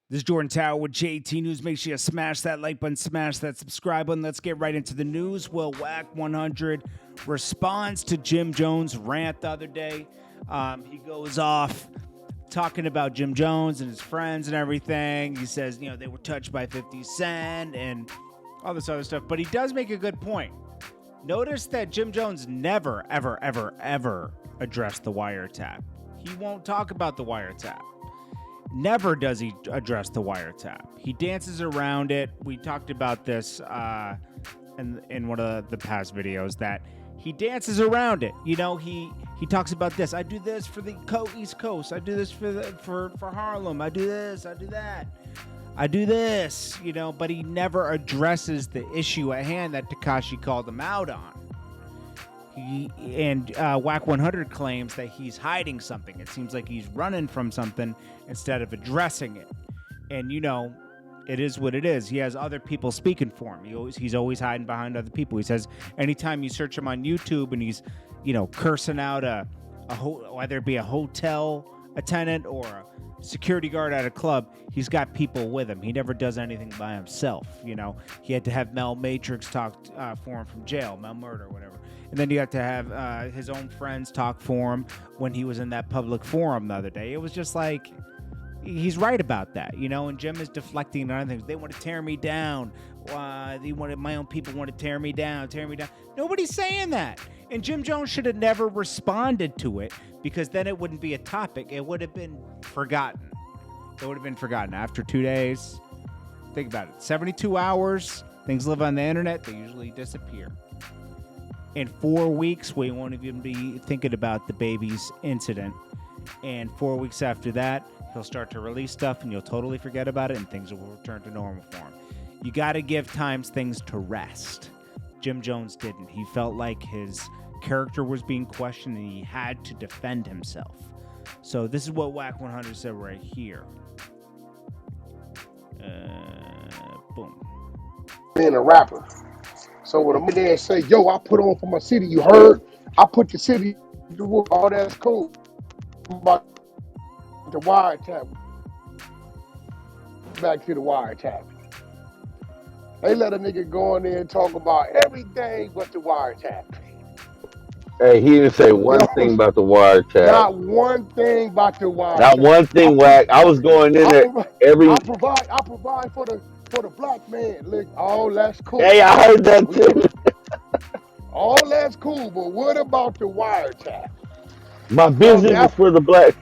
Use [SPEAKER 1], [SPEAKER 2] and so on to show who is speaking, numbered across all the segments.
[SPEAKER 1] This is Jordan Tower with JT News. Make sure you smash that like button, smash that subscribe button. Let's get right into the news. Well, Wack 100 responds to Jim Jones' rant the other day. He goes off talking about Jim Jones and his friends and everything. He says, they were touched by 50 Cent and all this other stuff. But he does make a good point. Notice that Jim Jones never, ever, ever, ever addressed the wiretap. He won't talk about the wiretap. Never does he address the wiretap. He dances around it. We talked about this in one of the past videos that he dances around it. He talks about this. I do this for the East Coast. I do this for Harlem. I do this. I do that. I do this. But he never addresses the issue at hand that Tekashi called him out on. Wack 100 claims that he's hiding something. It seems like he's running from something instead of addressing it. And it is what it is. He has other people speaking for him. He's always hiding behind other people. He says anytime you search him on YouTube and he's cursing out whether it be a hotel attendant or a security guard at a club, he's got people with him. He never does anything by himself. He had to have Mel Matrix talk for him from jail, Mel Murder, whatever. And then you have to have his own friends talk for him when he was in that public forum the other day. It was just like, he's right about that, and Jim is deflecting on other things. They want to tear me down. My own people want to tear me down. Nobody's saying that. And Jim Jones should have never responded to it because then it wouldn't be a topic. It would have been forgotten. After 2 days. Think about it. 72 hours. Things live on the internet. They usually disappear. In 4 weeks, we won't even be thinking about the baby's incident. And 4 weeks after that, he'll start to release stuff and you'll totally forget about it and things will return to normal for him. You got to give things to rest. Jim Jones didn't. He felt like his character was being questioned and he had to defend himself. So this is what Wack 100 said right here. Boom.
[SPEAKER 2] Being a rapper. So when I'm there and say, yo, I put on for my city, you heard? I put the city to work. All that's cool. About the wiretap. Back to the wiretap. They let a nigga go in there and talk about everything but the wiretap.
[SPEAKER 3] Hey, he didn't say one thing about the wiretap.
[SPEAKER 2] Not one thing about the wiretap.
[SPEAKER 3] Not one thing, Wack. I was going in there every.
[SPEAKER 2] I provide for the black man. Look, all that's cool.
[SPEAKER 3] Hey, I heard that too.
[SPEAKER 2] All that's cool, but what about the wiretap?
[SPEAKER 3] My business is for the black.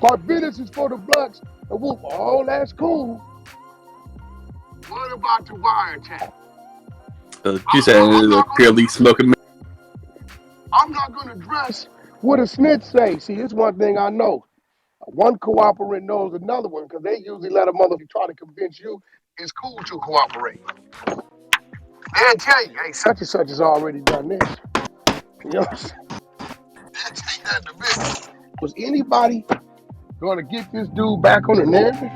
[SPEAKER 2] My business is for the blacks. And whoop, all that's cool. What about the wiretap?
[SPEAKER 4] You said purely smoking.
[SPEAKER 2] I'm not going to address what a snitch say. See, it's one thing I know. One cooperant knows another one because they usually let a motherfucker try to convince you it's cool to cooperate. They'll tell you, hey, such and such has already done this. You know what I'm saying? They'll take that to business. Was anybody going to get this dude back on the narrative?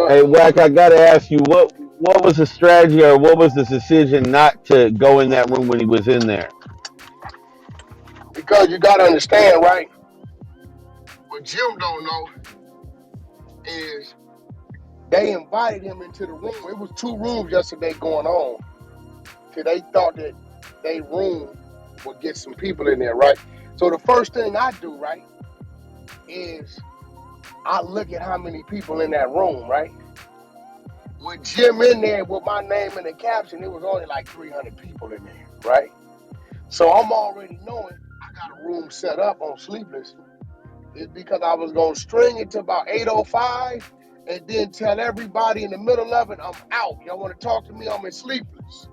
[SPEAKER 3] Hey, Wack, I got to ask you, what was the strategy or what was the decision not to go in that room when he was in there?
[SPEAKER 2] Because you got to understand, right? What Jim don't know is they invited him into the room. It was 2 rooms yesterday going on. So they thought that they room would get some people in there, right? So the first thing I do, right, is I look at how many people in that room, right? With Jim in there with my name in the caption, it was only like 300 people in there, right? So I'm already knowing I got a room set up on Sleepless. It's because I was going to string it to about 8:05 and then tell everybody in the middle of it, I'm out. Y'all want to talk to me? I'm in Sleepless,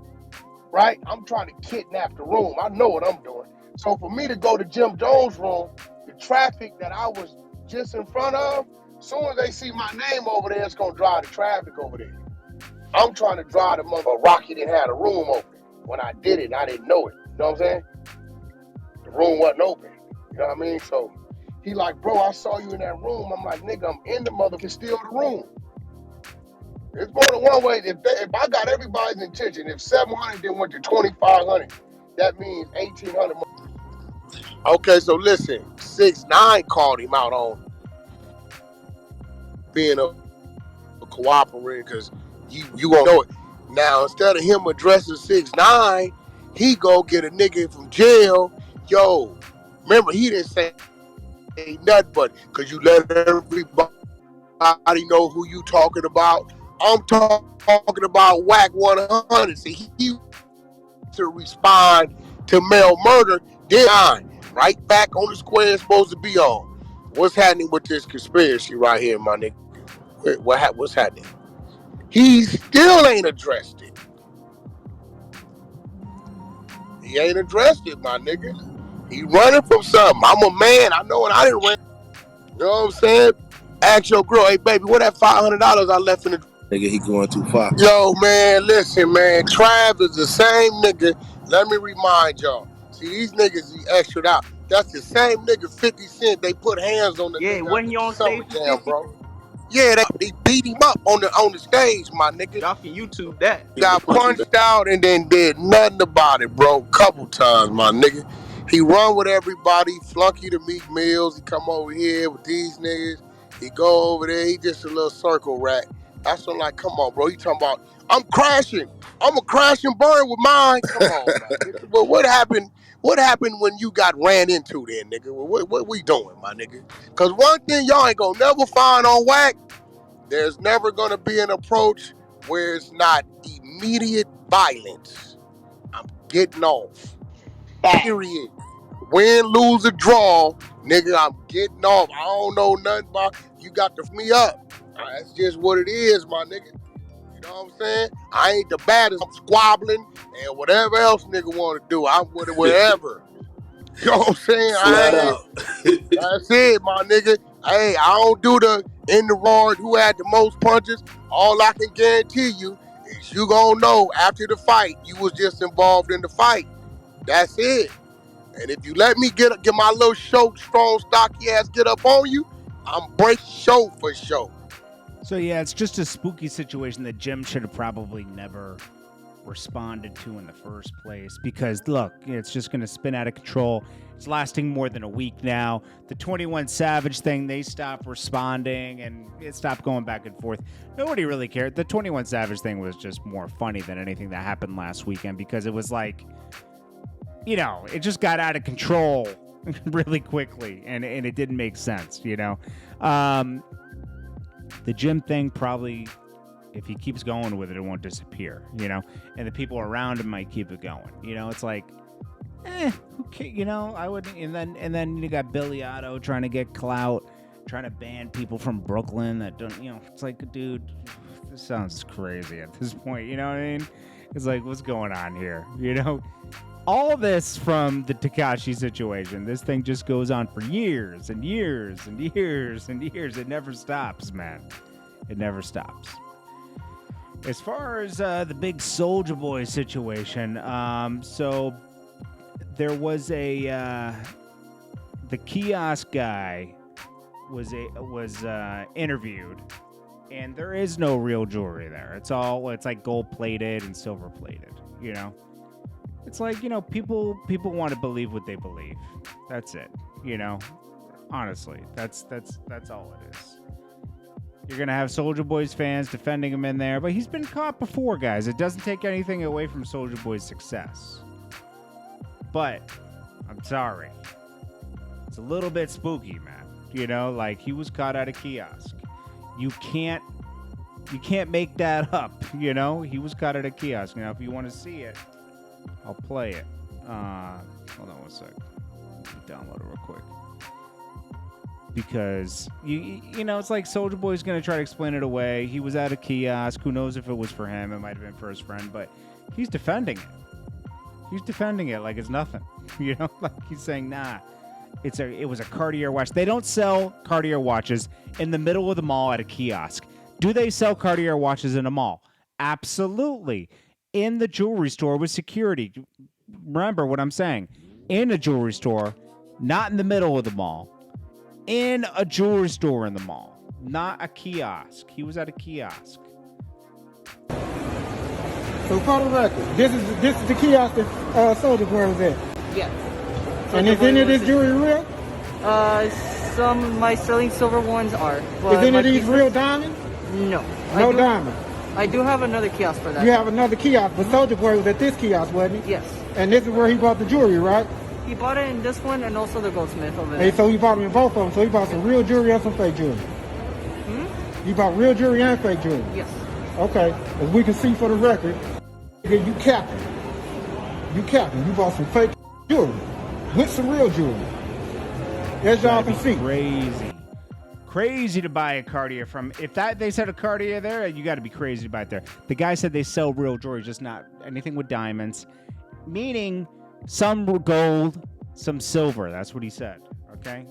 [SPEAKER 2] right? I'm trying to kidnap the room. I know what I'm doing. So for me to go to Jim Jones' room, the traffic that I was just in front of, as soon as they see my name over there, it's going to drive the traffic over there. I'm trying to drive the mother. Rocky didn't have a room open. When I did it, I didn't know it. You know what I'm saying? The room wasn't open. You know what I mean? So he like, bro, I saw you in that room. I'm like, nigga, I'm in the mother, can steal the room. It's more than one way. If I got everybody's intention, if 700 then went to 2,500, that means 1,800. Okay, so listen, 6ix9ine called him out on being a cooperating because you won't know it. Now, instead of him addressing 6ix9ine, he go get a nigga from jail. Yo, remember, he didn't say nothing but because you let everybody know who you talking about. I'm talking about Wack 100. See, he to respond to Mel murder, then right back on the square it's supposed to be on. What's happening with this conspiracy right here, my nigga? What's happening? He still ain't addressed it. He ain't addressed it, my nigga. He running from something. I'm a man. I know, and I didn't run. You know what I'm saying? Ask your girl, hey, baby, what that $500 I left in the...
[SPEAKER 5] Nigga, he going too far.
[SPEAKER 2] Yo, man, listen, man. Trav is the same nigga. Let me remind y'all. See, these niggas, he extra out. That's the same nigga, 50 Cent. They put hands on the nigga.
[SPEAKER 6] Wasn't he on stage with 50?
[SPEAKER 2] Bro. Yeah, they beat him up on the stage, my nigga.
[SPEAKER 6] Y'all can YouTube that.
[SPEAKER 2] He got punched out and then did nothing about it, bro. Couple times, my nigga. He run with everybody, flunky to Meek Mills. He come over here with these niggas. He go over there. He just a little circle rat. That's what I'm like, come on, bro. He talking about, I'm crashing. I'm a crash and burn with mine. Come on, man. Well, what happened? What happened when you got ran into then, nigga? What we doing, my nigga? Because one thing y'all ain't gonna never find on Wack, there's never gonna be an approach where it's not immediate violence. I'm getting off. Period. Win, lose, or draw, nigga, I'm getting off. I don't know nothing about you got to me up. That's just what it is, my nigga. You know what I'm saying? I ain't the baddest. I'm squabbling and whatever else nigga want to do. I'm with it, whatever. You know what I'm saying? That's it, my nigga. Hey, I don't do the in the roar who had the most punches. All I can guarantee you is you gonna know after the fight, you was just involved in the fight. That's it. And if you let me get my little strong, stocky ass get up on you, I'm break show for show.
[SPEAKER 1] So yeah, it's just a spooky situation that Jim should have probably never responded to in the first place because look, it's just going to spin out of control. It's lasting more than a week now. The 21 Savage thing, they stopped responding and it stopped going back and forth. Nobody really cared. The 21 Savage thing was just more funny than anything that happened last weekend because it was like, you know, it just got out of control really quickly and it didn't make sense, you know. The Jim thing probably, if he keeps going with it, it won't disappear, you know, and the people around him might keep it going. You know, it's like, okay, you know, I wouldn't. And then you got Billy Otto trying to get clout, trying to ban people from Brooklyn that don't, you know, it's like, dude, this sounds crazy at this point. You know what I mean? It's like, what's going on here? You know, all this from the Tekashi situation. This thing just goes on for years and years and years and years. It never stops, man. It never stops. As far as the big Soulja Boy situation, so there was the kiosk guy was interviewed, and there is no real jewelry there. It's like gold plated and silver plated. You know, it's like, you know, people want to believe what they believe. That's it. You know, honestly, that's all it is. You're going to have Soulja Boy's fans defending him in there, but he's been caught before, guys. It doesn't take anything away from Soulja Boy's success. But, I'm sorry. It's a little bit spooky, man. You know, like, he was caught at a kiosk. You can't make that up, you know? He was caught at a kiosk. Now, if you want to see it, I'll play it. Hold on one sec. Download it real quick. Because, you know, it's like Soulja Boy's going to try to explain it away. He was at a kiosk. Who knows if it was for him. It might have been for his friend. But he's defending it. He's defending it like it's nothing. You know, like he's saying, nah, it was a Cartier watch. They don't sell Cartier watches in the middle of the mall at a kiosk. Do they sell Cartier watches in a mall? Absolutely. In the jewelry store with security. Remember what I'm saying. In a jewelry store, not in the middle of the mall. In a jewelry store in the mall, not a kiosk. He was at a kiosk.
[SPEAKER 7] So for the record, this is the kiosk that Soulja Boy was at.
[SPEAKER 6] Yes.
[SPEAKER 7] And is any of this jewelry real?
[SPEAKER 5] Some of my sterling silver ones are.
[SPEAKER 7] Is any of these real diamonds?
[SPEAKER 5] No.
[SPEAKER 7] No diamonds.
[SPEAKER 5] I do have another kiosk for that.
[SPEAKER 7] You have another kiosk, but Soldier Boy was at this kiosk, wasn't he?
[SPEAKER 5] Yes.
[SPEAKER 7] And this is where he bought the jewelry, right?
[SPEAKER 5] He bought it in this one and also the goldsmith over there.
[SPEAKER 7] Hey, so he bought them in both of them. So he bought some real jewelry and some fake jewelry. He bought real jewelry and fake jewelry.
[SPEAKER 5] Yes.
[SPEAKER 7] Okay. As we can see for the record, you capping. You capping. You bought some fake jewelry with some real jewelry. As y'all can see.
[SPEAKER 1] Crazy to buy a Cartier from. If that they said a Cartier there, you got to be crazy to buy it there. The guy said they sell real jewelry, just not anything with diamonds, meaning some gold, some silver. That's what he said. Okay.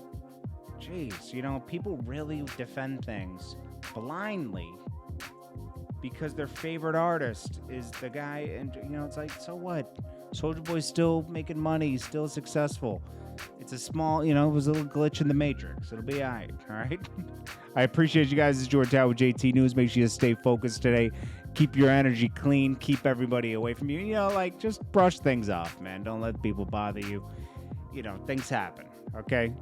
[SPEAKER 1] Jeez, you know, people really defend things blindly because their favorite artist is the guy, and you know, it's like, so what? Soulja Boy's still making money, he's still successful. It's a small, you know, it was a little glitch in the matrix. It'll be all right? I appreciate you guys. This is JordanTower with JT News. Make sure you stay focused today. Keep your energy clean. Keep everybody away from you. You know, like, just brush things off, man. Don't let people bother you. You know, things happen, okay?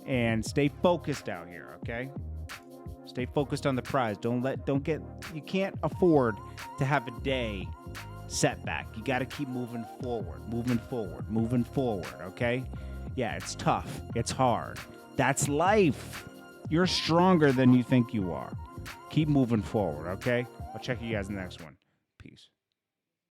[SPEAKER 1] And stay focused out here, okay? Stay focused on the prize. You can't afford to have a day setback. You got to keep moving forward, okay? Yeah, it's tough. It's hard. That's life. You're stronger than you think you are. Keep moving forward, okay? I'll check you guys in the next one. Peace.